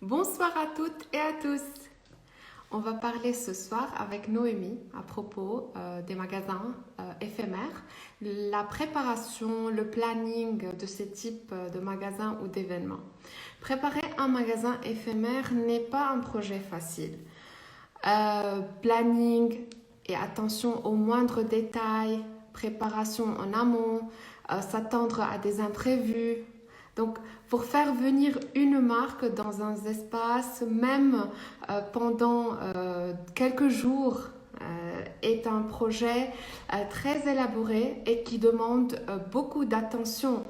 Bonsoir à toutes et à tous. On va parler ce soir avec Noémie à propos des magasins éphémères, la préparation, le planning de ces types de magasins ou d'événements. Préparer un magasin éphémère n'est pas un projet facile. Planning et attention aux moindres détails, préparation en amont, s'attendre à des imprévus. Donc, pour faire venir une marque dans un espace, même pendant quelques jours, est un projet très élaboré et qui demande beaucoup d'attention.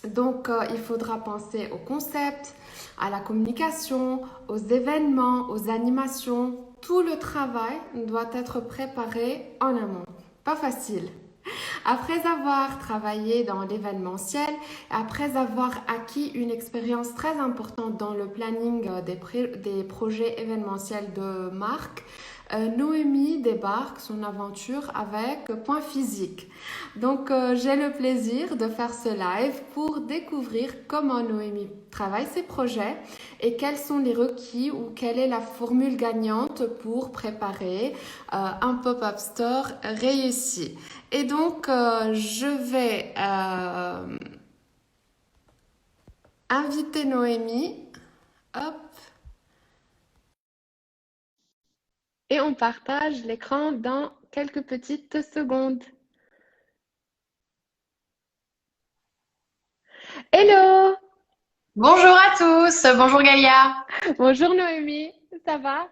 Donc, il faudra penser au concept, à la communication, aux événements, aux animations. Tout le travail doit être préparé en amont. Pas facile. Après avoir travaillé dans l'événementiel, après avoir acquis une expérience très importante dans le planning des projets événementiels de marque, Noémie débarque son aventure avec Point Physique. Donc, j'ai le plaisir de faire ce live pour découvrir comment Noémie travaille ses projets et quels sont les requis ou quelle est la formule gagnante pour préparer un pop-up store réussi. Et donc, je vais inviter Noémie. Hop. Et on partage l'écran dans quelques petites secondes. Hello! Bonjour à tous, bonjour Galia. Bonjour Noémie, ça va?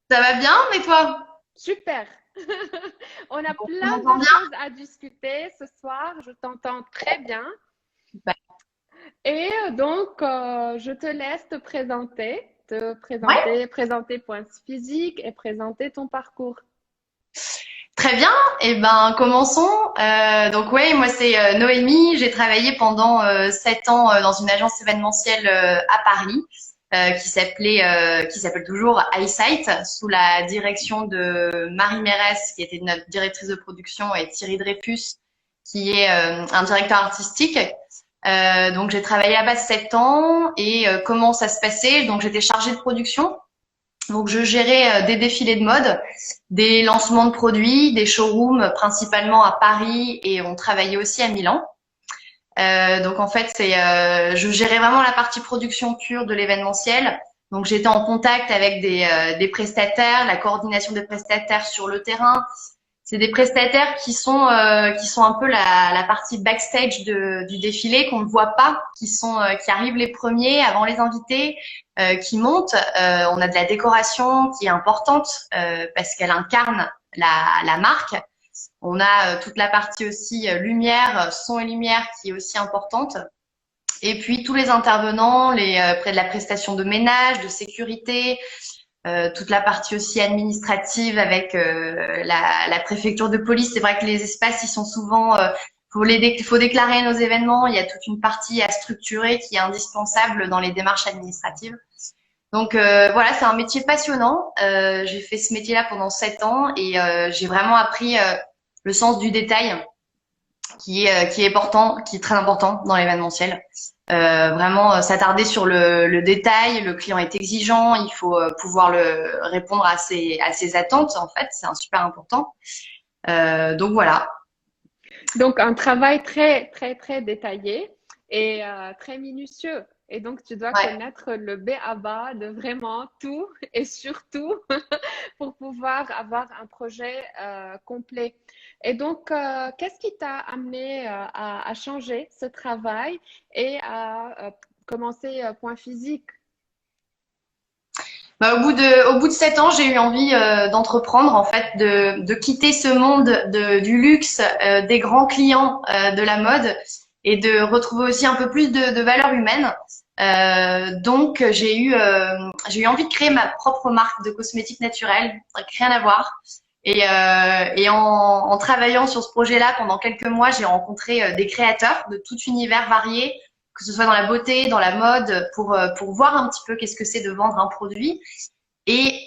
Ça va bien, et toi? Super! On a Bon, tu plein m'entends de bien? choses à discuter ce soir, je t'entends très bien. Bah, Et donc, je te laisse te ouais, présenter Point Physique et présenter ton parcours. très bien. Eh ben, commençons. Donc ouais, moi c'est Noémie. J'ai travaillé pendant 7 ans dans une agence événementielle à Paris qui s'appelle toujours Eyesight, sous la direction de Marie Mérès, qui était notre directrice de production, et Thierry Dreyfus, qui est un directeur artistique. Donc j'ai travaillé là-bas 7 ans et comment ça se passait? Donc j'étais chargée de production. Donc je gérais des défilés de mode, des lancements de produits, des showrooms principalement à Paris, et on travaillait aussi à Milan. Donc en fait je gérais vraiment la partie production pure de l'événementiel. Donc j'étais en contact avec des prestataires, la coordination des prestataires sur le terrain. C'est des prestataires qui sont un peu la partie backstage du défilé, qu'on ne voit pas, qui arrivent les premiers avant les invités, qui montent. On a de la décoration qui est importante parce qu'elle incarne la marque. On a toute la partie aussi lumière, son et lumière, qui est aussi importante. Et puis tous les intervenants, près de la prestation de ménage, de sécurité, toute la partie aussi administrative avec la préfecture de police. C'est vrai que les espaces, ils sont souvent, faut déclarer nos événements. Il y a toute une partie à structurer qui est indispensable dans les démarches administratives. Donc voilà, c'est un métier passionnant. J'ai fait ce métier-là pendant 7 ans et j'ai vraiment appris le sens du détail qui est important, qui est très important dans l'événementiel. Vraiment s'attarder sur le détail. Le client est exigeant, il faut pouvoir le répondre à ses attentes, en fait, c'est un super important. Donc voilà. Donc, un travail très, très, très détaillé et très minutieux. Et donc, tu dois Ouais. connaître le B à bas de vraiment tout et surtout pour pouvoir avoir un projet complet. Et donc, qu'est-ce qui t'a amené à changer ce travail et à commencer Point Physique? Bah, au bout de 7 ans, j'ai eu envie d'entreprendre, en fait, de quitter ce monde du luxe, des grands clients de la mode, et de retrouver aussi un peu plus de valeur humaine. Donc j'ai eu envie de créer ma propre marque de cosmétiques naturels, rien à voir. Et en travaillant sur ce projet-là pendant quelques mois, j'ai rencontré des créateurs de tout univers varié, que ce soit dans la beauté, dans la mode, pour voir un petit peu qu'est-ce que c'est de vendre un produit. Et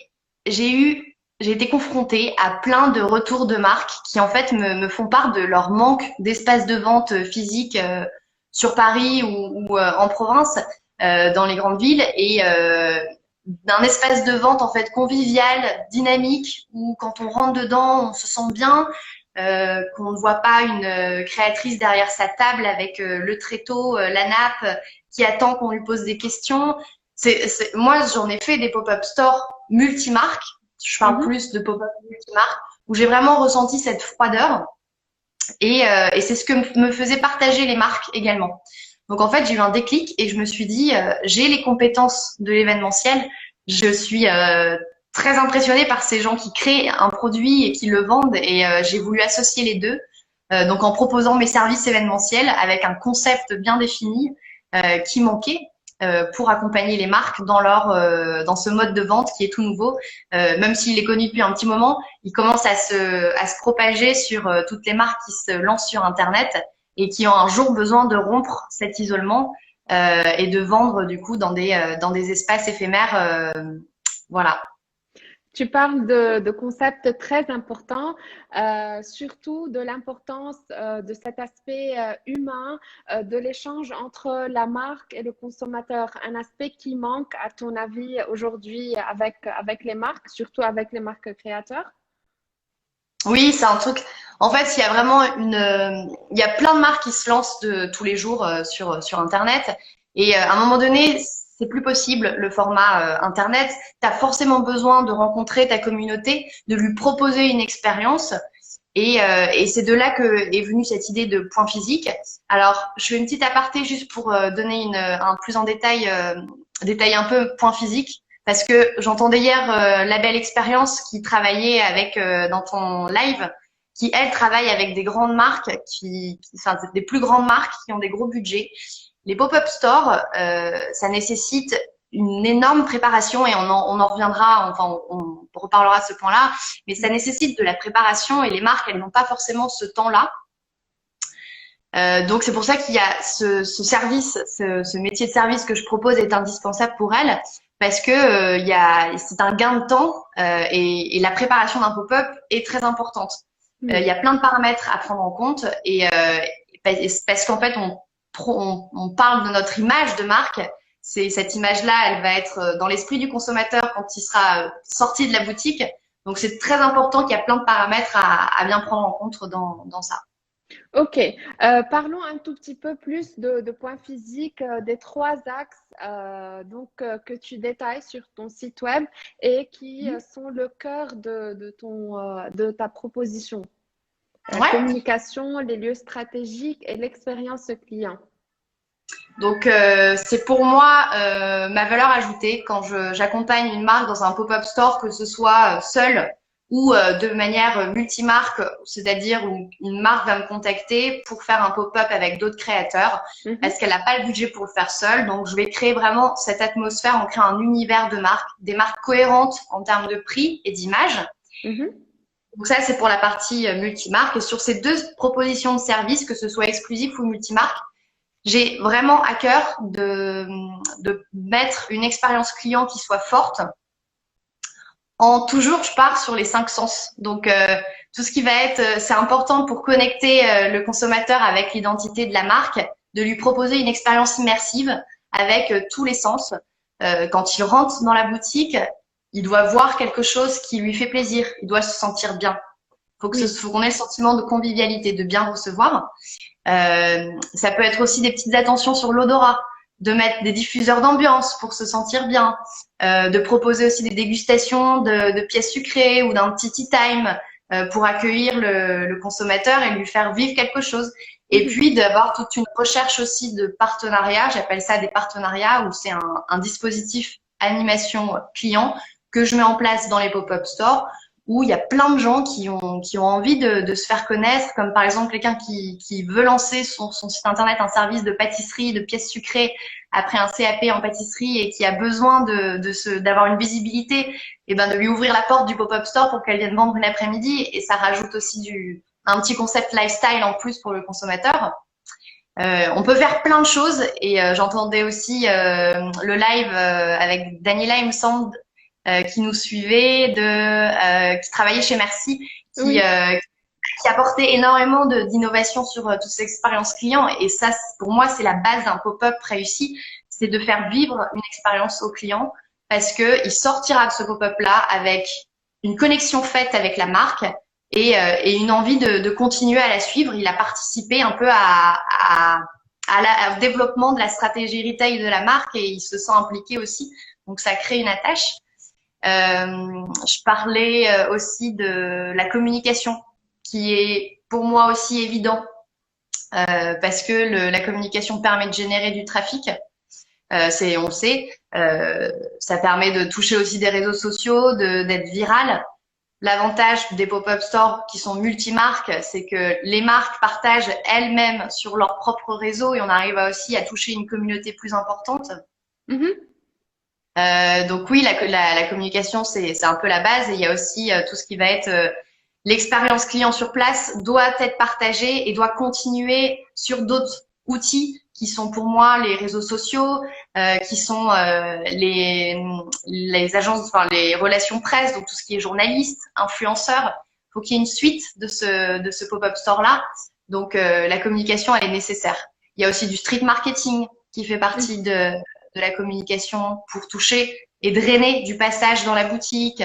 j'ai été confrontée à plein de retours de marques qui en fait me font part de leur manque d'espace de vente physique sur Paris ou en province. dans les grandes villes et d'un espace de vente en fait convivial, dynamique, où quand on rentre dedans, on se sent bien, qu'on ne voit pas une créatrice derrière sa table avec le tréteau, la nappe, qui attend qu'on lui pose des questions. Moi, j'en ai fait des pop-up stores multimarques. Je parle plus de pop-up multimarques où j'ai vraiment ressenti cette froideur et c'est ce que me faisait partager les marques également. Donc en fait, j'ai eu un déclic et je me suis dit, j'ai les compétences de l'événementiel. Je suis très impressionnée par ces gens qui créent un produit et qui le vendent et j'ai voulu associer les deux. Donc en proposant mes services événementiels avec un concept bien défini qui manquait pour accompagner les marques dans ce mode de vente qui est tout nouveau. Même s'il est connu depuis un petit moment, il commence à se propager sur toutes les marques qui se lancent sur Internet et qui ont un jour besoin de rompre cet isolement et de vendre du coup dans des espaces éphémères. Voilà. Tu parles de concepts très importants, surtout de l'importance de cet aspect humain, de l'échange entre la marque et le consommateur. Un aspect qui manque, à ton avis, aujourd'hui avec les marques, surtout avec les marques créateurs? Oui, c'est un truc. En fait, il y a vraiment il y a plein de marques qui se lancent tous les jours sur Internet. Et à un moment donné, c'est plus possible le format Internet. Tu as forcément besoin de rencontrer ta communauté, de lui proposer une expérience. Et c'est de là que est venue cette idée de point physique. Alors, je fais une petite aparté juste pour donner un plus en détail un peu point physique. Parce que j'entendais hier la belle expérience qui travaillait avec dans ton live, qui elle travaille avec des grandes marques, enfin des plus grandes marques qui ont des gros budgets. Les pop-up stores, ça nécessite une énorme préparation et on en reviendra, enfin on reparlera de ce point-là, mais ça nécessite de la préparation et les marques elles n'ont pas forcément ce temps-là. Donc c'est pour ça qu'il y a ce service, ce métier de service que je propose est indispensable pour elles parce que c'est un gain de temps et la préparation d'un pop-up est très importante. Il y a plein de paramètres à prendre en compte et parce qu'en fait on parle de notre image de marque. Cette image-là, elle va être dans l'esprit du consommateur quand il sera sorti de la boutique. Donc c'est très important qu'il y a plein de paramètres à bien prendre en compte dans ça. Ok, parlons un tout petit peu plus de points physiques, des trois axes que tu détailles sur ton site web et qui sont le cœur de ta proposition. La communication, les lieux stratégiques et l'expérience client. Donc c'est pour moi ma valeur ajoutée quand j'accompagne une marque dans un pop-up store, que ce soit seule ou de manière multimarque, c'est-à-dire où une marque va me contacter pour faire un pop-up avec d'autres créateurs parce qu'elle n'a pas le budget pour le faire seule. Donc, je vais créer vraiment cette atmosphère, on crée un univers de marques, des marques cohérentes en termes de prix et d'image. Donc ça, c'est pour la partie multimarque. Et sur ces deux propositions de services, que ce soit exclusif ou multimarque, j'ai vraiment à cœur de mettre une expérience client qui soit forte. Toujours, je pars sur les 5 sens. Donc, tout ce qui va c'est important pour connecter le consommateur avec l'identité de la marque, de lui proposer une expérience immersive avec tous les sens. Quand il rentre dans la boutique, il doit voir quelque chose qui lui fait plaisir. Il doit se sentir bien. Faut qu'on ait le sentiment de convivialité, de bien recevoir. Ça peut être aussi des petites attentions sur l'odorat, de mettre des diffuseurs d'ambiance pour se sentir bien, de proposer aussi des dégustations de pièces sucrées ou d'un petit tea time pour accueillir le consommateur et lui faire vivre quelque chose. Et puis d'avoir toute une recherche aussi de partenariats, j'appelle ça des partenariats, où c'est un dispositif animation client que je mets en place dans les pop-up stores, où il y a plein de gens qui ont envie de se faire connaître, comme par exemple quelqu'un qui veut lancer son site internet, un service de pâtisserie, de pièces sucrées après un CAP en pâtisserie et qui a besoin d'avoir une visibilité, et ben de lui ouvrir la porte du pop-up store pour qu'elle vienne vendre une après-midi, et ça rajoute aussi un petit concept lifestyle en plus pour le consommateur. On peut faire plein de choses et j'entendais aussi le live avec Daniela, il me semble, qui nous suivait, qui travaillait chez Merci, qui apportait énormément d'innovation sur toutes ces expériences clients. Et ça, pour moi, c'est la base d'un pop-up réussi. c'est de faire vivre une expérience au client parce que il sortira de ce pop-up-là avec une connexion faite avec la marque et une envie de continuer à la suivre. Il a participé un peu au développement de la stratégie retail de la marque et il se sent impliqué aussi. Donc, ça crée une attache. Je parlais aussi de la communication qui est pour moi aussi évident parce que la communication permet de générer du trafic. On le sait, ça permet de toucher aussi des réseaux sociaux, d'être viral. L'avantage des pop-up stores qui sont multimarques, c'est que les marques partagent elles-mêmes sur leur propre réseau et on arrive aussi à toucher une communauté plus importante. Donc oui, la communication, c'est un peu la base et il y a aussi tout ce qui va être l'expérience client sur place doit être partagée et doit continuer sur d'autres outils qui sont pour moi les réseaux sociaux, qui sont les agences, enfin les relations presse, donc tout ce qui est journaliste, influenceur. Il faut qu'il y ait une suite de ce pop-up store là. Donc la communication elle est nécessaire. Il y a aussi du street marketing qui fait partie de la communication pour toucher et drainer du passage dans la boutique.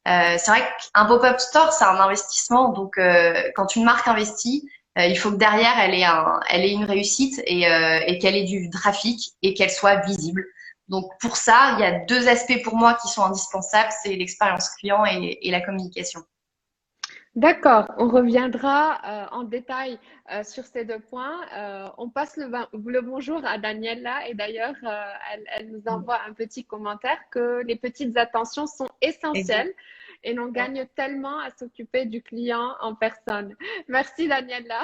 C'est vrai qu'un pop-up store, c'est un investissement. Donc, quand une marque investit, il faut que derrière, elle ait une réussite et qu'elle ait du trafic et qu'elle soit visible. Donc, pour ça, il y a deux aspects pour moi qui sont indispensables, c'est l'expérience client et la communication. D'accord, on reviendra en détail sur ces deux points. On passe le bonjour à Daniela et d'ailleurs, elle nous envoie un petit commentaire que les petites attentions sont essentielles et l'on gagne tellement à s'occuper du client en personne. Merci Daniela.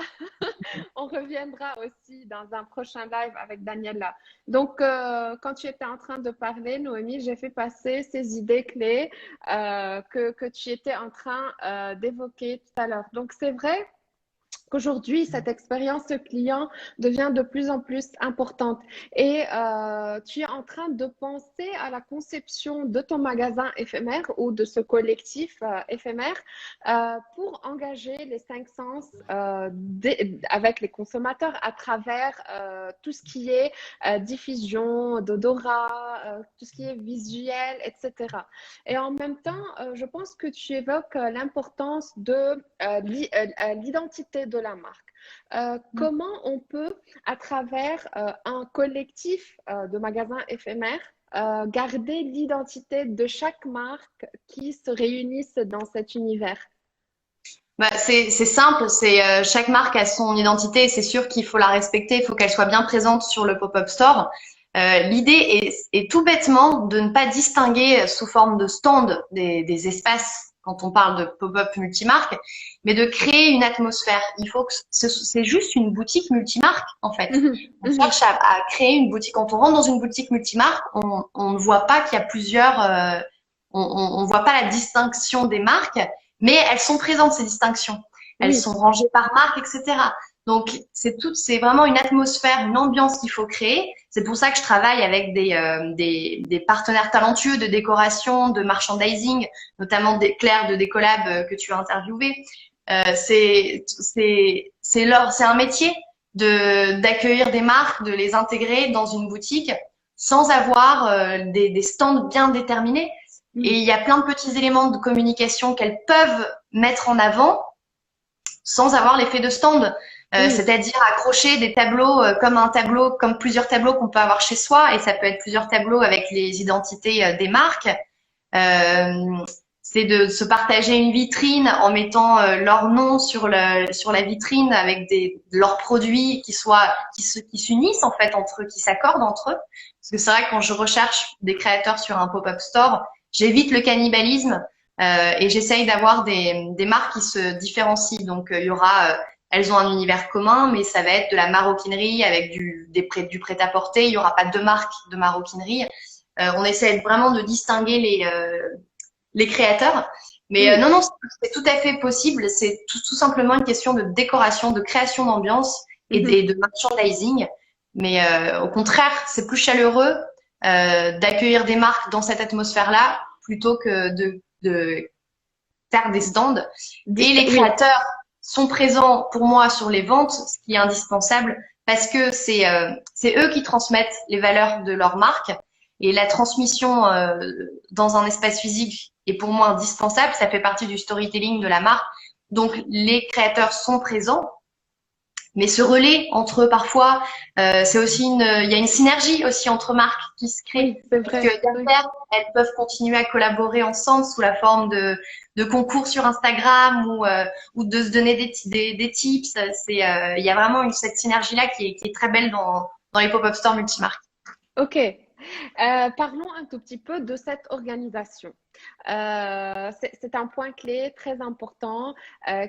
On reviendra aussi dans un prochain live avec Daniela. Donc, quand tu étais en train de parler, Noémie, j'ai fait passer ces idées clés que tu étais en train d'évoquer tout à l'heure. Donc, c'est vrai qu'aujourd'hui, cette expérience client devient de plus en plus importante et tu es en train de penser à la conception de ton magasin éphémère ou de ce collectif éphémère pour engager les cinq sens avec les consommateurs à travers tout ce qui est diffusion d'odorat, tout ce qui est visuel, etc. Et en même temps, je pense que tu évoques l'importance de l'identité de la marque. Comment on peut, à travers un collectif de magasins éphémères, garder l'identité de chaque marque qui se réunissent dans cet univers? C'est simple, chaque marque a son identité et c'est sûr qu'il faut la respecter, il faut qu'elle soit bien présente sur le pop-up store. L'idée est tout bêtement de ne pas distinguer sous forme de stand des espaces quand on parle de pop-up multimarque, mais de créer une atmosphère. Il faut que c'est juste une boutique multimarque en fait. On cherche à créer une boutique. Quand on rentre dans une boutique multimarque, on ne voit pas qu'il y a plusieurs, on voit pas la distinction des marques, mais elles sont présentes ces distinctions. Elles sont rangées par marque, etc. Donc c'est vraiment une atmosphère, une ambiance qu'il faut créer. C'est pour ça que je travaille avec des partenaires talentueux de décoration, de merchandising, notamment Claire de Décolab que tu as interviewé. C'est un métier d'accueillir des marques, de les intégrer dans une boutique sans avoir des stands bien déterminés. Et il y a plein de petits éléments de communication qu'elles peuvent mettre en avant sans avoir l'effet de stand. C'est-à-dire accrocher des tableaux comme plusieurs tableaux qu'on peut avoir chez soi, et ça peut être plusieurs tableaux avec les identités des marques. C'est de se partager une vitrine en mettant leur nom sur la vitrine avec leurs produits qui s'unissent en fait entre eux, qui s'accordent entre eux. Parce que c'est vrai que quand je recherche des créateurs sur un pop-up store, j'évite le cannibalisme et j'essaye d'avoir des marques qui se différencient. Donc il y aura elles ont un univers commun, mais ça va être de la maroquinerie avec du prêt-à-porter. Il y aura pas deux marques de maroquinerie. On essaie vraiment de distinguer les créateurs. Mais non, c'est tout à fait possible. C'est tout simplement une question de décoration, de création d'ambiance et de merchandising. Mais au contraire, c'est plus chaleureux d'accueillir des marques dans cette atmosphère-là plutôt que de faire des stands. Et les créateurs sont présents pour moi sur les ventes, ce qui est indispensable parce que c'est eux qui transmettent les valeurs de leur marque et la transmission dans un espace physique est pour moi indispensable. Ça fait partie du storytelling de la marque. Donc les créateurs sont présents, mais ce relais entre eux parfois, c'est aussi il y a une synergie aussi entre marques qui se crée. Oui, c'est Parce que vrai. Oui. derrière, elles peuvent continuer à collaborer ensemble sous la forme de concours sur Instagram ou de se donner des tips. Il y a vraiment cette synergie-là qui est très belle dans les pop-up stores multimarques. Ok. Parlons un tout petit peu de cette organisation. C'est un point clé très important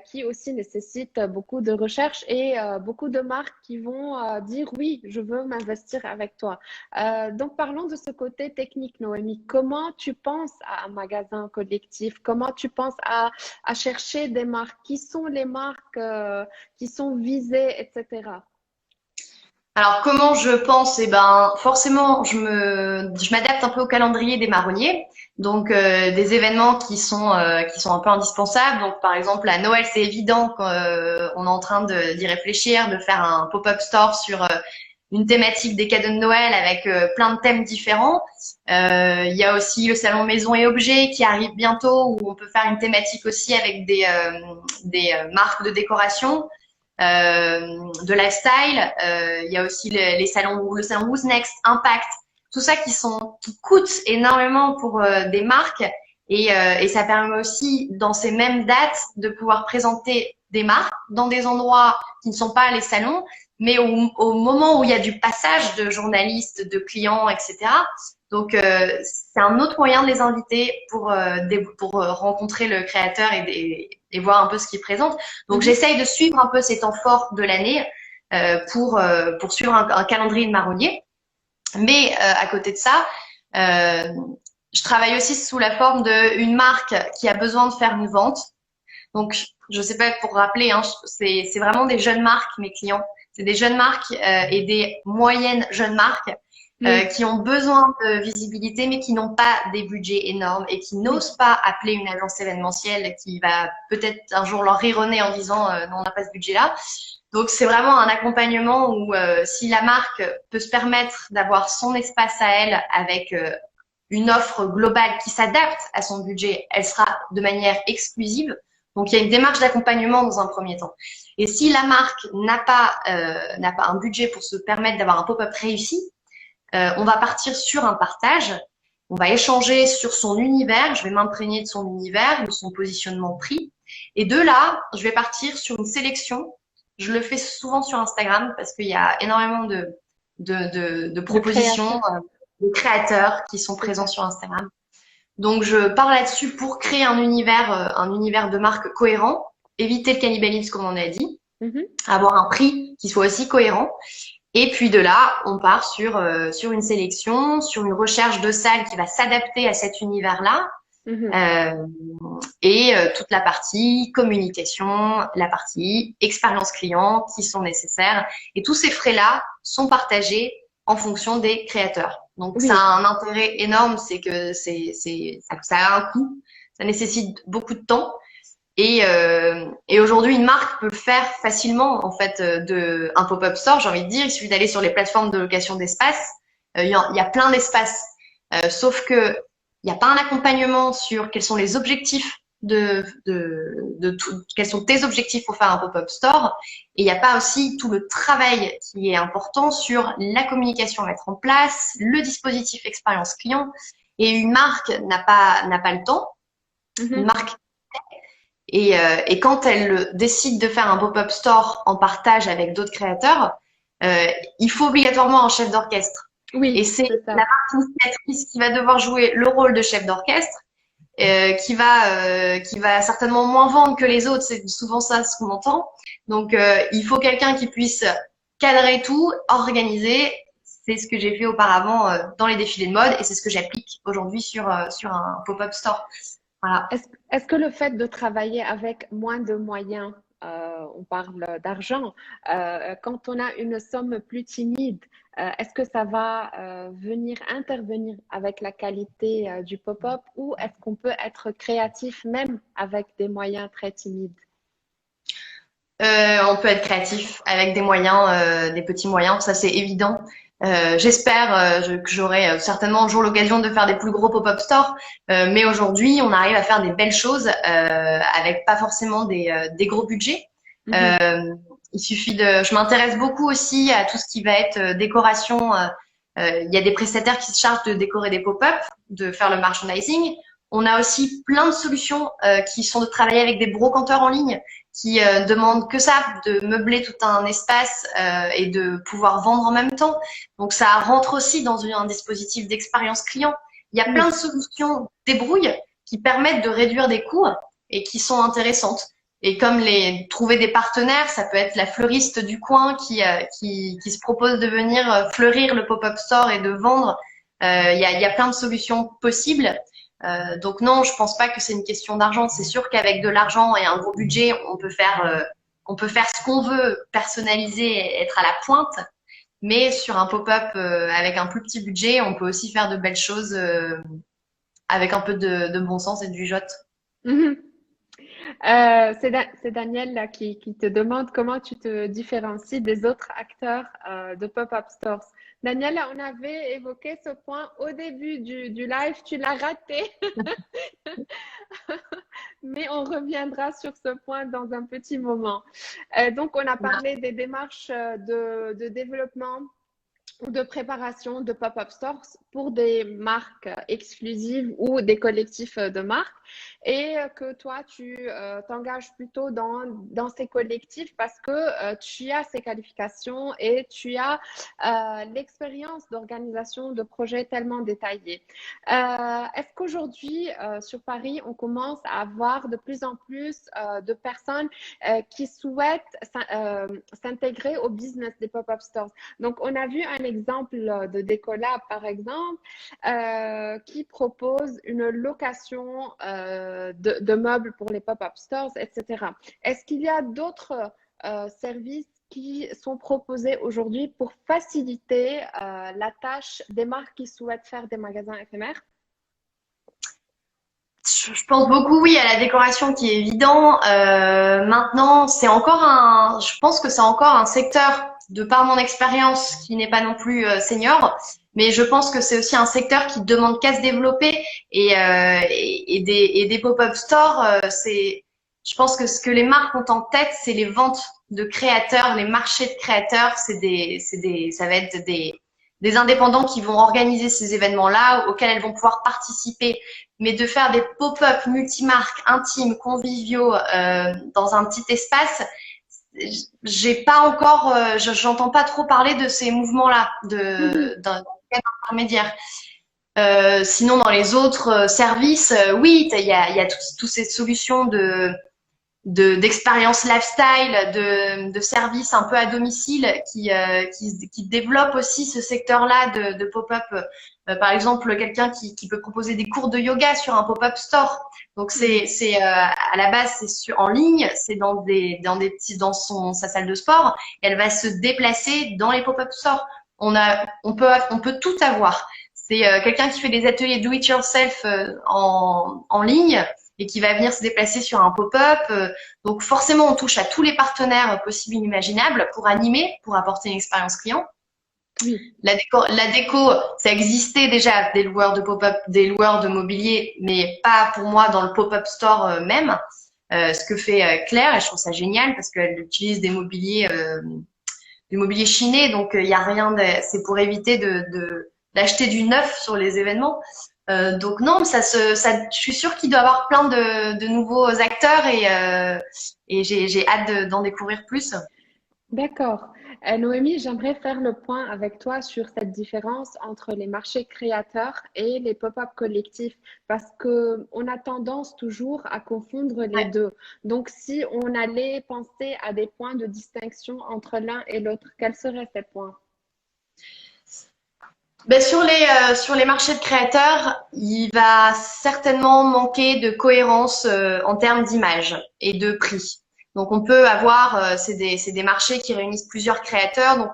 qui aussi nécessite beaucoup de recherche et beaucoup de marques qui vont dire oui, je veux m'investir avec toi. Donc parlons de ce côté technique, Noémie. Comment tu penses à un magasin collectif? Comment tu penses à chercher des marques? Qui sont les marques qui sont visées, etc. Alors comment je pense? Eh ben forcément je m'adapte un peu au calendrier des marronniers, donc des événements qui sont un peu indispensables. Donc par exemple à Noël c'est évident qu'on est en train d'y réfléchir, de faire un pop-up store sur une thématique des cadeaux de Noël avec plein de thèmes différents. Il y a aussi le salon maison et objets qui arrive bientôt où on peut faire une thématique aussi avec des marques de décoration de lifestyle. Il y a aussi les salons, le salon Who's Next, Impact, tout ça qui coûtent énormément pour des marques et ça permet aussi dans ces mêmes dates de pouvoir présenter des marques dans des endroits qui ne sont pas les salons, mais au moment où il y a du passage de journalistes, de clients, etc. Donc c'est un autre moyen de les inviter pour rencontrer le créateur et voir un peu ce qu'il présente. Donc Mhm. j'essaye de suivre un peu ces temps forts de l'année pour suivre un calendrier de marronnier. Mais à côté de ça, euh, je travaille aussi sous la forme d'une marque qui a besoin de faire une vente. Donc je sais pas pour rappeler, hein, c'est vraiment des jeunes marques mes clients. C'est des jeunes marques et des moyennes jeunes marques Oui, qui ont besoin de visibilité, mais qui n'ont pas des budgets énormes et qui oui, n'osent pas appeler une agence événementielle qui va peut-être un jour leur rironner en disant non, on n'a pas ce budget-là. Donc c'est vraiment un accompagnement où si la marque peut se permettre d'avoir son espace à elle avec une offre globale qui s'adapte à son budget, elle sera de manière exclusive. Donc il y a une démarche d'accompagnement dans un premier temps. Et si la marque n'a pas un budget pour se permettre d'avoir un pop-up réussi, on va partir sur un partage. On va échanger sur son univers. Je vais m'imprégner de son univers, de son positionnement prix. Et de là, je vais partir sur une sélection. Je le fais souvent sur Instagram parce qu'il y a énormément de de création. propositions, de créateurs qui sont C'est présents ça. sur Instagram. Donc, je pars là-dessus pour créer un univers de marque cohérent, éviter le cannibalisme, comme on a dit, Mhm, avoir un prix qui soit aussi cohérent. Et puis de là, on part sur une sélection, sur une recherche de salle qui va s'adapter à cet univers-là, mhm. euh, et toute la partie communication, la partie expérience client qui sont nécessaires. Et tous ces frais-là sont partagés en fonction des créateurs. Donc ça Oui, a un intérêt énorme, c'est que ça a un coût, ça nécessite beaucoup de temps. Et aujourd'hui, une marque peut faire facilement en fait un pop-up store. J'ai envie de dire, il suffit d'aller sur les plateformes de location d'espace. Il y a plein d'espaces, sauf que il n'y a pas un accompagnement sur quels sont les objectifs de tout, quels sont tes objectifs pour faire un pop-up store. Et il n'y a pas aussi tout le travail qui est important sur la communication à mettre en place, le dispositif expérience client. Et une marque n'a pas le temps. Une mhm. marque et quand elle décide de faire un pop-up store en partage avec d'autres créateurs, il faut obligatoirement un chef d'orchestre. Et Oui, c'est c'est la ça. marque initiatrice qui va devoir jouer le rôle de chef d'orchestre, qui va certainement moins vendre que les autres. C'est souvent ça ce qu'on entend. Donc, il faut quelqu'un qui puisse cadrer tout, organiser. C'est ce que j'ai fait auparavant dans les défilés de mode et c'est ce que j'applique aujourd'hui sur un pop-up store. Voilà. Est-ce que le fait de travailler avec moins de moyens, on parle d'argent, quand on a une somme plus timide, est-ce que ça va venir intervenir avec la qualité du pop-up ou est-ce qu'on peut être créatif même avec des moyens très timides? On peut être créatif avec des moyens, des petits moyens, ça c'est évident. J'espère que j'aurai certainement un jour l'occasion de faire des plus gros pop-up stores, mais aujourd'hui on arrive à faire des belles choses avec pas forcément des gros budgets. Mhm. Euh, il suffit de. Je m'intéresse beaucoup aussi à tout ce qui va être décoration. Il y a des prestataires qui se chargent de décorer des pop-up, de faire le merchandising. On a aussi plein de solutions qui sont de travailler avec des brocanteurs en ligne qui demandent que ça, de meubler tout un espace et de pouvoir vendre en même temps. Donc ça rentre aussi dans un dispositif d'expérience client. Il y a plein de Oui. solutions débrouilles qui permettent de réduire des coûts et qui sont intéressantes. Et comme trouver des partenaires, ça peut être la fleuriste du coin qui se propose de venir fleurir le pop-up store et de vendre. Il y a plein de solutions possibles. Donc non, je pense pas que c'est une question d'argent. C'est sûr qu'avec de l'argent et un gros budget, on peut faire ce qu'on veut, personnaliser, et être à la pointe. Mais sur un pop-up avec un plus petit budget, on peut aussi faire de belles choses avec un peu de bon sens et de jugeote. Mhm. C'est Daniel là, qui te demande comment tu te différencies des autres acteurs de pop-up stores. Daniel, on avait évoqué ce point au début du live, tu l'as raté, mais on reviendra sur ce point dans un petit moment. Donc, on a parlé des démarches de développement ou de préparation de pop-up stores pour des marques exclusives ou des collectifs de marques et que toi, tu t'engages plutôt dans ces collectifs parce que tu as ces qualifications et tu as l'expérience d'organisation de projets tellement détaillés. Est-ce qu'aujourd'hui, sur Paris, on commence à avoir de plus en plus de personnes qui souhaitent s'intégrer au business des pop-up stores? Donc, on a vu un exemple de Décolab, par exemple, qui propose une location de meubles pour les pop-up stores, etc. Est-ce qu'il y a d'autres services qui sont proposés aujourd'hui pour faciliter la tâche des marques qui souhaitent faire des magasins éphémères? Je pense beaucoup, oui, à la décoration qui est évident. Maintenant, je pense que c'est encore un secteur, de par mon expérience, qui n'est pas non plus senior, mais je pense que c'est aussi un secteur qui demande qu'à se développer et des pop-up stores, je pense que ce que les marques ont en tête, c'est les ventes de créateurs, les marchés de créateurs, ça va être des indépendants qui vont organiser ces événements-là, auxquels elles vont pouvoir participer, mais de faire des pop-up multimarques intimes, conviviaux dans un petit espace, j'ai pas encore, j'entends pas trop parler de ces mouvements-là, d'un intermédiaire. Sinon, dans les autres services, oui, il y a toutes ces solutions d'expérience lifestyle, de services un peu à domicile qui développent aussi ce secteur-là de pop-up. Par exemple, quelqu'un qui peut proposer des cours de yoga sur un pop-up store. Donc à la base c'est en ligne, c'est dans des petits dans sa salle de sport. Et elle va se déplacer dans les pop-up stores. On peut tout avoir. C'est quelqu'un qui fait des ateliers do it yourself en ligne et qui va venir se déplacer sur un pop-up. Donc forcément, on touche à tous les partenaires possibles et inimaginables pour animer, pour apporter une expérience client. Oui. La déco, ça existait déjà des loueurs de pop-up, des loueurs de mobilier, mais pas pour moi dans le pop-up store même. Ce que fait Claire, et je trouve ça génial parce qu'elle utilise du mobilier chiné, donc il y a rien. C'est pour éviter d'acheter du neuf sur les événements. Donc non, je suis sûre qu'il doit y avoir plein de nouveaux acteurs et j'ai hâte d'en découvrir plus. D'accord. Noémie, j'aimerais faire le point avec toi sur cette différence entre les marchés créateurs et les pop-up collectifs parce que on a tendance toujours à confondre les Ouais. deux. Donc, si on allait penser à des points de distinction entre l'un et l'autre, quels seraient ces points? Ben, sur les marchés de créateurs, il va certainement manquer de cohérence en termes d'image et de prix. Donc on peut avoir, c'est des marchés qui réunissent plusieurs créateurs, donc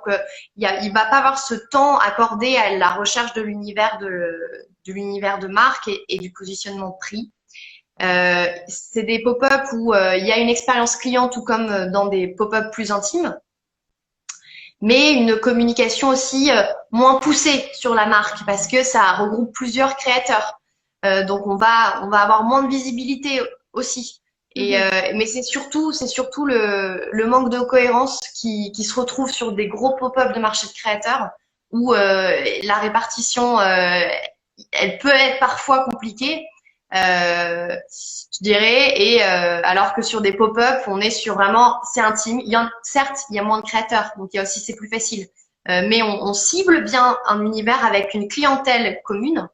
il va pas avoir ce temps accordé à la recherche de l'univers de marque et du positionnement de prix. C'est des pop-up où il y a une expérience client, tout comme dans des pop-up plus intimes, mais une communication aussi moins poussée sur la marque parce que ça regroupe plusieurs créateurs. Donc on va avoir moins de visibilité aussi. Et mais c'est surtout le manque de cohérence qui se retrouve sur des gros pop-up de marché de créateurs où la répartition elle peut être parfois compliquée, je dirais, et alors que sur des pop-up, on est sur vraiment, c'est intime. Certes, il y a moins de créateurs, donc il y a aussi c'est plus facile, mais on cible bien un univers avec une clientèle commune.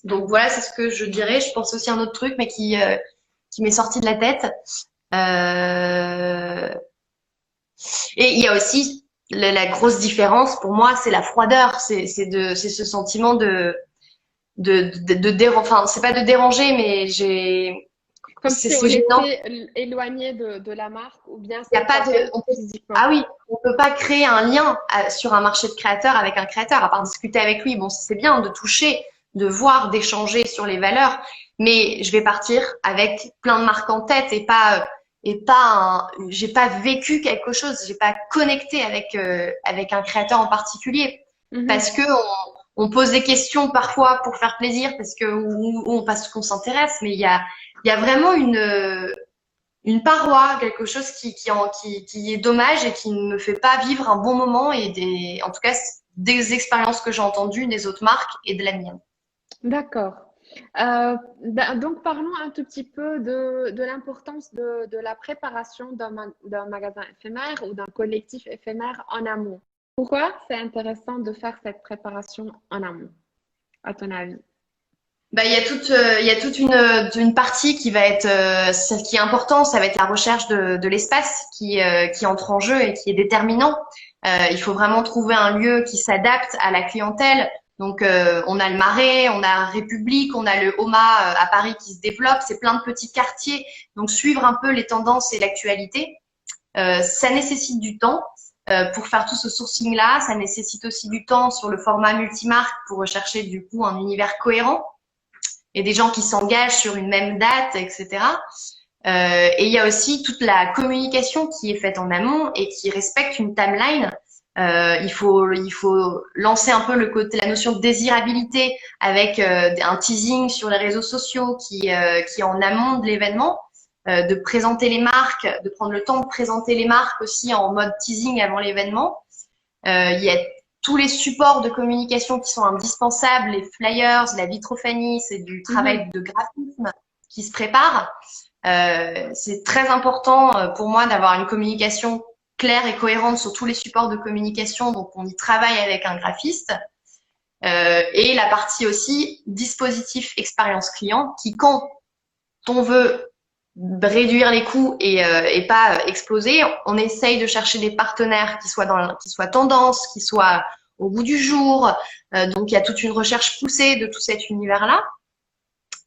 Donc voilà, c'est ce que je dirais. Je pense aussi à un autre truc, mais qui m'est sorti de la tête. Euh, Et il y a aussi la grosse différence pour moi, c'est la froideur, c'est ce sentiment enfin c'est pas de déranger, mais Comme si on c'est gênant. était éloigné de la marque ou bien Il y a c'est pas pas de, fait physiquement. ah oui, on peut pas créer un lien sur un marché de créateurs avec un créateur, à part discuter avec lui. Bon, c'est bien de toucher, de voir, d'échanger sur les valeurs, mais je vais partir avec plein de marques en tête j'ai pas vécu quelque chose, j'ai pas connecté avec un créateur en particulier Mhm. parce que on pose des questions parfois pour faire plaisir parce qu'on s'intéresse, mais il y a vraiment une paroi, quelque chose qui est dommage et qui ne me fait pas vivre un bon moment en tout cas, des expériences que j'ai entendues des autres marques et de la mienne. D'accord. Donc, parlons un tout petit peu de l'importance de la préparation d'un magasin éphémère ou d'un collectif éphémère en amont. Pourquoi c'est intéressant de faire cette préparation en amont, à ton avis? Bah, il y a toute une partie qui va être, celle qui est importante, ça va être la recherche de l'espace qui entre en jeu et qui est déterminant. Il faut vraiment trouver un lieu qui s'adapte à la clientèle. Donc, on a le Marais, on a République, on a le Homa à Paris qui se développe. C'est plein de petits quartiers. Donc, suivre un peu les tendances et l'actualité, ça nécessite du temps. Pour faire tout ce sourcing-là, ça nécessite aussi du temps sur le format multimarque pour rechercher du coup un univers cohérent et des gens qui s'engagent sur une même date, etc. Et il y a aussi toute la communication qui est faite en amont et qui respecte une timeline. Il faut lancer un peu la notion de désirabilité avec un teasing sur les réseaux sociaux qui est en amont de l'événement, de présenter les marques, de prendre le temps de présenter les marques aussi en mode teasing avant l'événement. Il y a tous les supports de communication qui sont indispensables, les flyers, la vitrophanie, c'est du travail Mhm. de graphisme qui se prépare. C'est très important pour moi d'avoir une communication claire et cohérente sur tous les supports de communication. Donc, on y travaille avec un graphiste. Et la partie aussi dispositif expérience client qui, quand on veut réduire les coûts et pas exploser, on essaye de chercher des partenaires qui soient tendance, qui soient au goût du jour. Donc, il y a toute une recherche poussée de tout cet univers-là.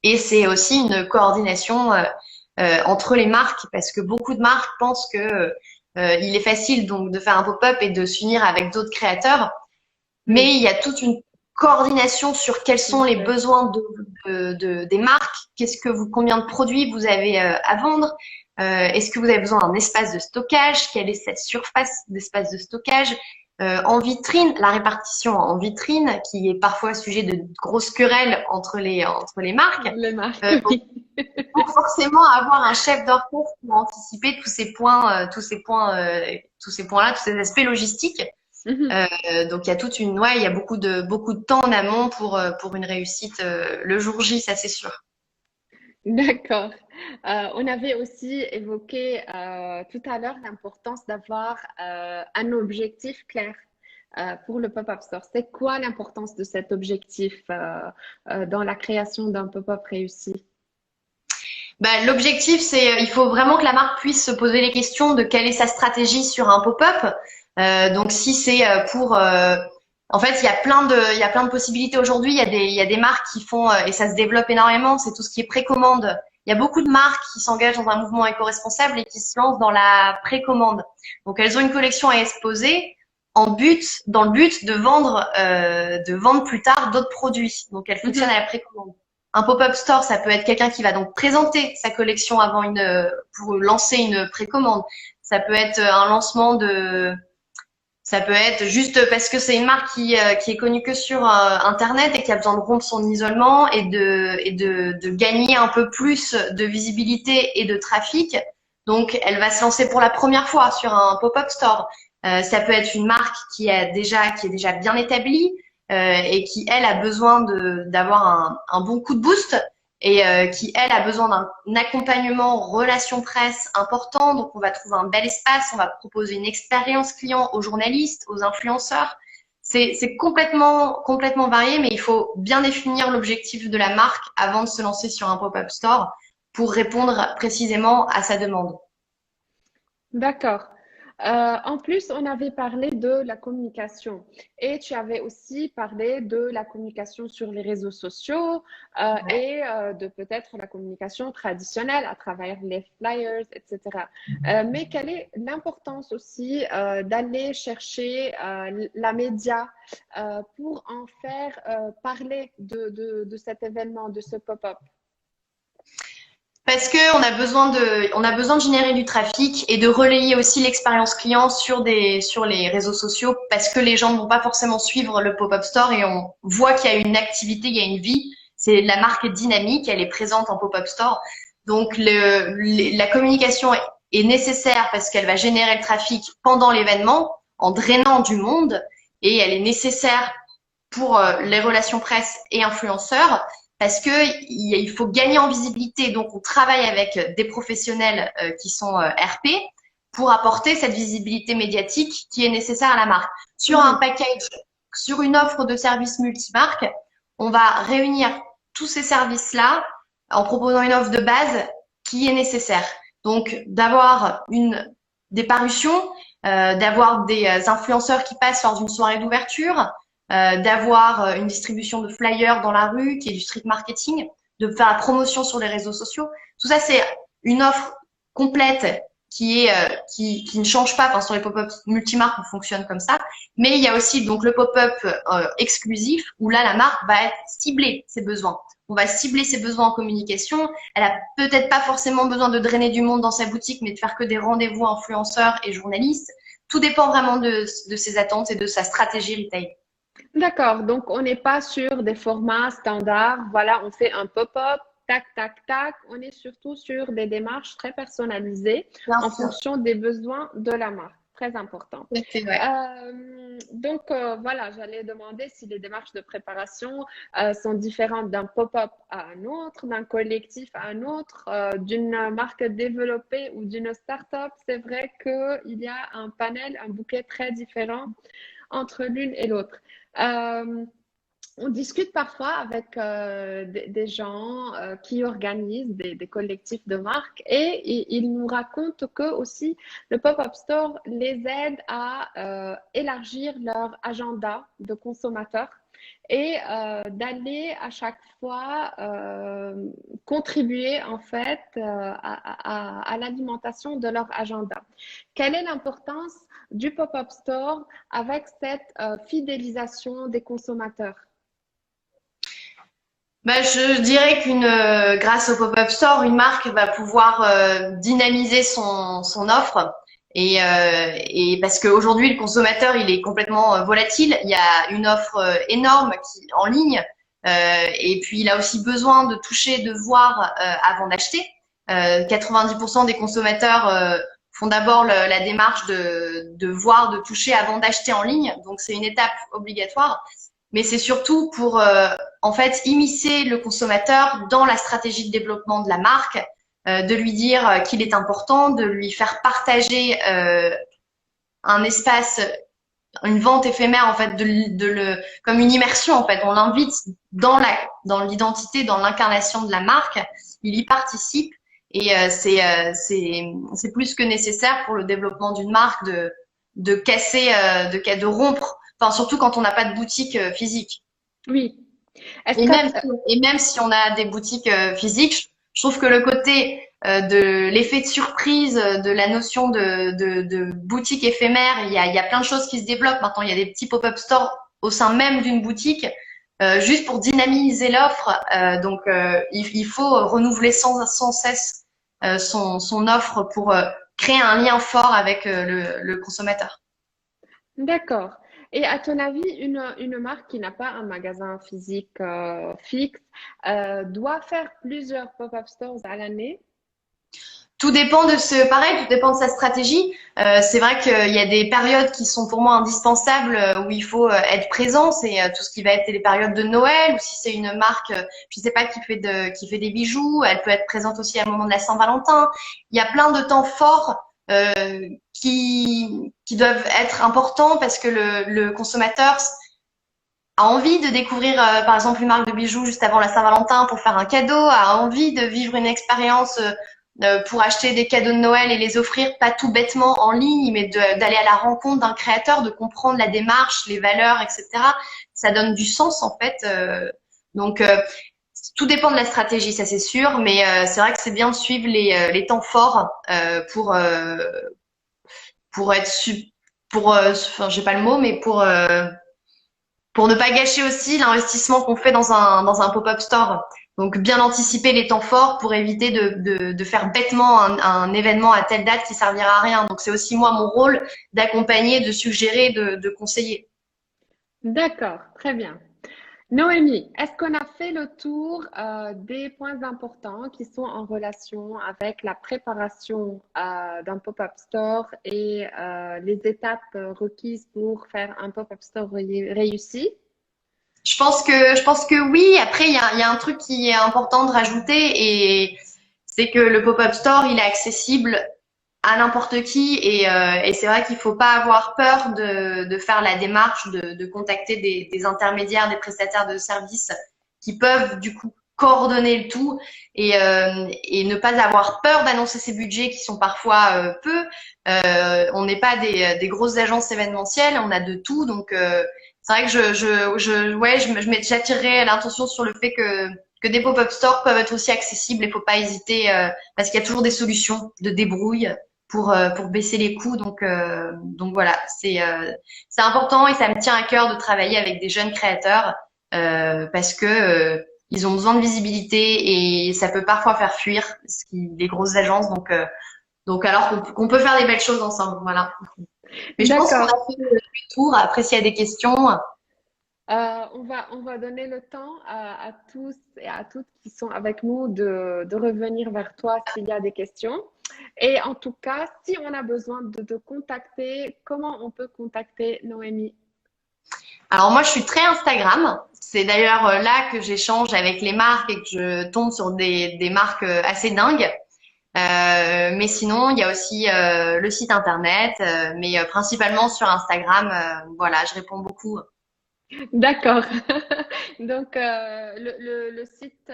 Et c'est aussi une coordination entre les marques parce que beaucoup de marques pensent que il est facile donc de faire un pop-up et de s'unir avec d'autres créateurs, mais Oui, il y a toute une coordination sur quels bien sont les sûr. besoins des marques, combien de produits vous avez à vendre, est-ce que vous avez besoin d'un espace de stockage, quelle est cette surface d'espace de stockage, en vitrine, la répartition en vitrine qui est parfois sujet de grosses querelles entre les marques. Les marques, Donc, oui. faut forcément avoir un chef d'orchestre pour anticiper tous ces points-là, tous ces aspects logistiques. Mhm. Donc il y a beaucoup de temps en amont pour une réussite le jour J, ça c'est sûr. D'accord. On avait aussi évoqué tout à l'heure l'importance d'avoir un objectif clair pour le pop-up store. C'est quoi l'importance de cet objectif dans la création d'un pop-up réussi? Bah, l'objectif, il faut vraiment que la marque puisse se poser les questions de quelle est sa stratégie sur un pop-up. Donc si c'est en fait, il y a plein de possibilités aujourd'hui. Il y a des marques qui font et ça se développe énormément. C'est tout ce qui est précommande. Il y a beaucoup de marques qui s'engagent dans un mouvement éco-responsable et qui se lancent dans la précommande. Donc elles ont une collection à exposer dans le but de vendre plus tard d'autres produits. Donc elles fonctionnent à Mhm. la précommande. Un pop-up store, ça peut être quelqu'un qui va donc présenter sa collection avant pour lancer une précommande. Ça peut être un lancement ça peut être juste parce que c'est une marque qui est connue que sur Internet et qui a besoin de rompre son isolement et de gagner un peu plus de visibilité et de trafic. Donc, elle va se lancer pour la première fois sur un pop-up store. Ça peut être une marque qui est déjà bien établie et qui, elle, a besoin d'avoir un bon coup de boost et qui, elle, a besoin d'un accompagnement relation presse important. Donc, on va trouver un bel espace, on va proposer une expérience client aux journalistes, aux influenceurs. C'est complètement varié, mais il faut bien définir l'objectif de la marque avant de se lancer sur un pop-up store pour répondre précisément à sa demande. D'accord. En plus, on avait parlé de la communication et tu avais aussi parlé de la communication sur les réseaux sociaux et de peut-être la communication traditionnelle à travers les flyers, etc. Mais quelle est l'importance aussi d'aller chercher la média pour en faire parler de cet événement, de ce pop-up? Parce que on a besoin de générer du trafic et de relayer aussi l'expérience client sur les réseaux sociaux parce que les gens ne vont pas forcément suivre le pop-up store et on voit qu'il y a une activité, il y a une vie. La marque est dynamique, elle est présente en pop-up store. Donc, la communication est nécessaire parce qu'elle va générer le trafic pendant l'événement en drainant du monde et elle est nécessaire pour les relations presse et influenceurs parce que il faut gagner en visibilité. Donc, on travaille avec des professionnels qui sont RP pour apporter cette visibilité médiatique qui est nécessaire à la marque. Sur un package, sur une offre de services multimarques, on va réunir tous ces services-là en proposant une offre de base qui est nécessaire. Donc, d'avoir des parutions, d'avoir des influenceurs qui passent lors d'une soirée d'ouverture, d'avoir une distribution de flyers dans la rue qui est du street marketing, de faire la promotion sur les réseaux sociaux. Tout ça, c'est une offre complète qui ne change pas. Enfin, sur les pop-up multimarques, on fonctionne comme ça. Mais il y a aussi donc le pop-up exclusif où là, la marque va cibler ses besoins. On va cibler ses besoins en communication. Elle a peut-être pas forcément besoin de drainer du monde dans sa boutique, mais de faire que des rendez-vous influenceurs et journalistes. Tout dépend vraiment de ses attentes et de sa stratégie retail. D'accord, donc on n'est pas sur des formats standards. Voilà, on fait un pop-up, tac, tac, tac. On est surtout sur des démarches très personnalisées en fonction des besoins de la marque. Très important. Okay, ouais. Donc, voilà, j'allais demander si les démarches de préparation sont différentes d'un pop-up à un autre, d'un collectif à un autre, d'une marque développée ou d'une start-up. C'est vrai qu'il y a un panel, un bouquet très différent entre l'une et l'autre. On discute parfois avec des gens qui organisent des collectifs de marques et ils nous racontent que aussi le pop-up store les aide à élargir leur agenda de consommateurs et d'aller à chaque fois contribuer en fait à l'alimentation de leur agenda. Quelle est l'importance du pop-up store avec cette fidélisation des consommateurs? Je dirais grâce au pop-up store, une marque va pouvoir dynamiser son offre et parce qu'aujourd'hui le consommateur il est complètement volatile. Il y a une offre énorme en ligne et puis il a aussi besoin de toucher, de voir avant d'acheter. 90% des consommateurs font d'abord la démarche de voir, de toucher avant d'acheter en ligne. Donc c'est une étape obligatoire. Mais c'est surtout pour en fait immiscer le consommateur dans la stratégie de développement de la marque, de lui dire qu'il est important, de lui faire partager un espace, une vente éphémère en fait, comme une immersion en fait. On l'invite dans l'identité, dans l'incarnation de la marque. Il y participe et c'est plus que nécessaire pour le développement d'une marque de casser, de rompre. Enfin, surtout quand on n'a pas de boutique physique. Oui. Et même si on a des boutiques physiques, je trouve que le côté de l'effet de surprise, de la notion de boutique éphémère, il y a plein de choses qui se développent maintenant. Il y a des petits pop-up stores au sein même d'une boutique. juste pour dynamiser l'offre. Il faut renouveler sans cesse son offre pour créer un lien fort avec le consommateur. D'accord. Et à ton avis, une marque qui n'a pas un magasin physique fixe doit faire plusieurs pop-up stores à l'année? Pareil, tout dépend de sa stratégie. C'est vrai qu'il y a des périodes qui sont pour moi indispensables où il faut être présent. C'est tout ce qui va être les périodes de Noël ou si c'est une marque, je sais pas, qui fait des bijoux, elle peut être présente aussi à un moment de la Saint-Valentin. Il y a plein de temps forts qui doivent être importants parce que le consommateur a envie de découvrir, par exemple, une marque de bijoux juste avant la Saint-Valentin pour faire un cadeau, a envie de vivre une expérience pour acheter des cadeaux de Noël et les offrir pas tout bêtement en ligne, mais d'aller à la rencontre d'un créateur, de comprendre la démarche, les valeurs, etc. Ça donne du sens en fait. Donc tout dépend de la stratégie, ça c'est sûr, mais c'est vrai que c'est bien de suivre les temps forts pour être enfin j'ai pas le mot, mais pour ne pas gâcher aussi l'investissement qu'on fait dans un pop-up store. Donc, bien anticiper les temps forts pour éviter de faire bêtement un événement à telle date qui servira à rien. Donc, c'est aussi moi mon rôle d'accompagner, de suggérer, de conseiller. D'accord, très bien. Noémie, est-ce qu'on a fait le tour des points importants qui sont en relation avec la préparation d'un pop-up store et les étapes requises pour faire un pop-up store réussi? Je pense que oui. Après, il y a un truc qui est important de rajouter et c'est que le pop-up store, il est accessible à n'importe qui et c'est vrai qu'il faut pas avoir peur de faire la démarche de contacter des intermédiaires, des prestataires de services qui peuvent du coup coordonner le tout et ne pas avoir peur d'annoncer ses budgets qui sont parfois peu. On n'est pas des grosses agences événementielles, on a de tout donc c'est vrai que j'attirerais l'attention sur le fait que des pop-up stores peuvent être aussi accessibles. Il faut pas hésiter parce qu'il y a toujours des solutions de débrouille pour baisser les coûts. Donc voilà, c'est important et ça me tient à cœur de travailler avec des jeunes créateurs parce que ils ont besoin de visibilité et ça peut parfois faire fuir les grosses agences. Donc alors qu'on peut faire des belles choses ensemble. Voilà. Mais je pense qu'on a D'accord. fait le tour. Après, s'il y a des questions. On va donner le temps à tous et à toutes qui sont avec nous de revenir vers toi s'il y a des questions. Et en tout cas, si on a besoin de te contacter, comment on peut contacter Noémie? Alors moi, je suis très Instagram. C'est d'ailleurs là que j'échange avec les marques et que je tombe sur des marques assez dingues. Mais sinon, il y a aussi le site internet, mais principalement sur Instagram. Voilà, je réponds beaucoup. D'accord. Donc, le site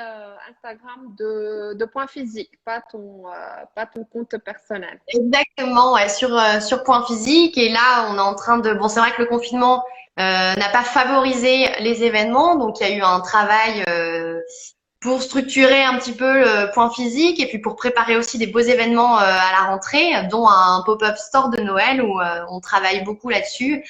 Instagram de Point Physique, pas ton compte personnel. Exactement, ouais, sur Point Physique. Et là, on est en train de. Bon, c'est vrai que le confinement n'a pas favorisé les événements, donc il y a eu un travail pour structurer un petit peu le Point Physique et puis pour préparer aussi des beaux événements à la rentrée, dont un pop-up store de Noël où on travaille beaucoup là-dessus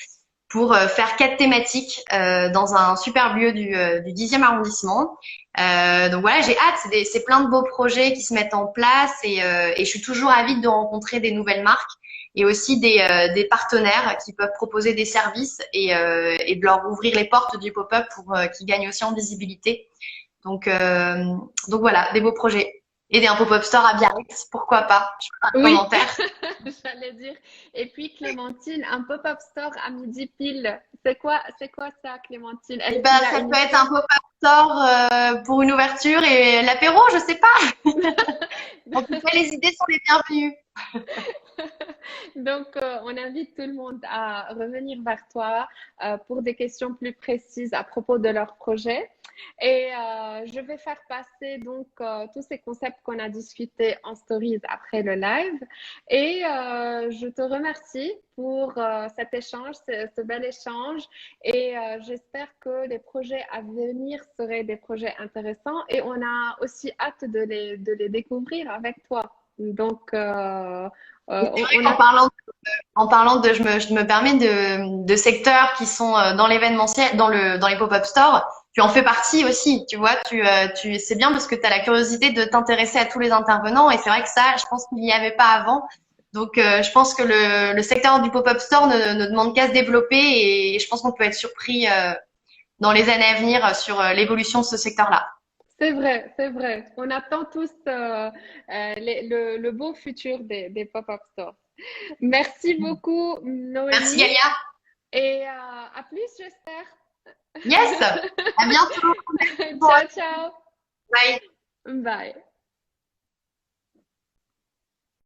pour faire 4 thématiques dans un super lieu du 10e arrondissement. Donc voilà, j'ai hâte, c'est plein de beaux projets qui se mettent en place et je suis toujours avide de rencontrer des nouvelles marques et aussi des partenaires qui peuvent proposer des services et de leur ouvrir les portes du pop-up pour qu'ils gagnent aussi en visibilité. Donc, euh, donc voilà, des beaux projets. Et un pop-up store à Biarritz, pourquoi pas? Je ferai un Oui, commentaire. j'allais dire. Et puis, Clémentine, un pop-up store à midi pile. C'est quoi ça, Clémentine? Et Est-ce ben, qu'il y a ça une peut être un histoire? pop-up store pour une ouverture et l'apéro, je sais pas. En tout cas, les idées sont les bienvenues. Donc, on invite tout le monde à revenir vers toi pour des questions plus précises à propos de leur projet. Et je vais faire passer donc tous ces concepts qu'on a discutés en stories après le live. Et je te remercie pour cet échange, ce bel échange. Et j'espère que les projets à venir seraient des projets intéressants. Et on a aussi hâte de les découvrir avec toi. Donc, Et c'est vrai on qu'a en parlant je me permets de secteurs qui sont dans l'événementiel, dans les pop-up stores. tu en fais partie aussi, tu vois. C'est bien parce que tu as la curiosité de t'intéresser à tous les intervenants. Et c'est vrai que ça, je pense qu'il n'y avait pas avant. Donc, je pense que le secteur du pop-up store ne demande qu'à se développer et je pense qu'on peut être surpris dans les années à venir sur l'évolution de ce secteur-là. C'est vrai, c'est vrai. On attend tous le beau futur des pop-up stores. Merci beaucoup, Merci Noémie, Galia. et à plus, j'espère. Yes, à bientôt. Ciao, ciao. Bye. Bye.